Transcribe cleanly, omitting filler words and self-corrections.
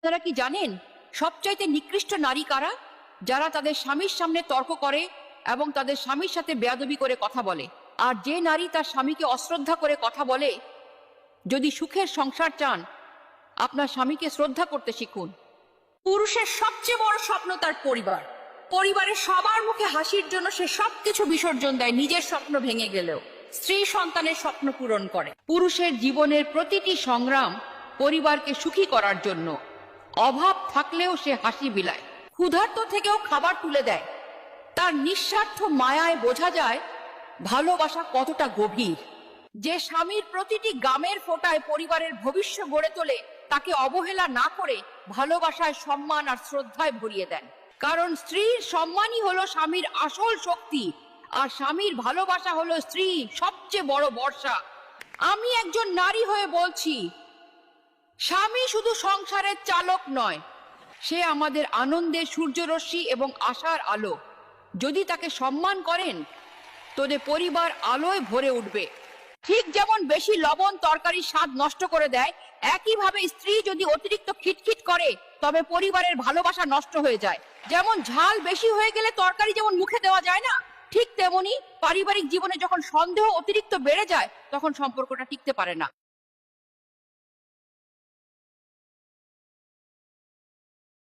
আপনারা কি জানেন সবচাইতে নিকৃষ্ট নারী কারা? যারা তাদের স্বামীর সামনে তর্ক করে এবং তাদের স্বামীর সাথে বেয়াদবি করে কথা বলে। আর যে নারী তার স্বামীকে অশ্রদ্ধা করে কথা বলে, যদি সুখের সংসার চান, আপনার স্বামীকে শ্রদ্ধা করতে শিখুন। পুরুষের সবচেয়ে বড় স্বপ্ন তার পরিবার। পরিবারের সবার মুখে হাসির জন্য সে সবকিছু বিসর্জন দেয়, নিজের স্বপ্ন ভেঙে গেলেও স্ত্রী সন্তানের স্বপ্ন পূরণ করে। পুরুষের জীবনের প্রতিটি সংগ্রাম পরিবারকে সুখী করার জন্য। অভাব থাকলেও সে হাসি বিলায়, ক্ষুধার্ত থেকেও খাবার তুলে দেয়। তার নিঃস্বার্থ মায়ায় বোঝা যায় ভালোবাসা কতটা গভীর। যে স্বামীর প্রতিটি গামের ফোঁটায় পরিবারের ভবিষ্যৎ গড়ে তোলে, তাকে অবহেলা না করে ভালোবাসায়, সম্মান আর শ্রদ্ধায় ভরিয়ে দেন। কারণ স্ত্রীর সম্মানই হলো স্বামীর আসল শক্তি, আর স্বামীর ভালোবাসা হলো স্ত্রী সবচেয়ে বড় ভরসা। আমি একজন নারী হয়ে বলছি, স্বামী শুধু সংসারের চালক নয়, সে আমাদের আনন্দের সূর্যরশ্মি এবং আশার আলো। যদি তাকে সম্মান করেন, তোদের পরিবার আলোয় ভরে উঠবে। ঠিক যেমন বেশি লবণ তরকারির স্বাদ নষ্ট করে দেয়, একইভাবে স্ত্রী যদি অতিরিক্ত খিটখিট করে, তবে পরিবারের ভালোবাসা নষ্ট হয়ে যায়। যেমন ঝাল বেশি হয়ে গেলে তরকারি যেমন মুখে দেওয়া যায় না, ঠিক তেমনি পারিবারিক জীবনে যখন সন্দেহ অতিরিক্ত বেড়ে যায়, তখন সম্পর্কটা টিকতে পারে না।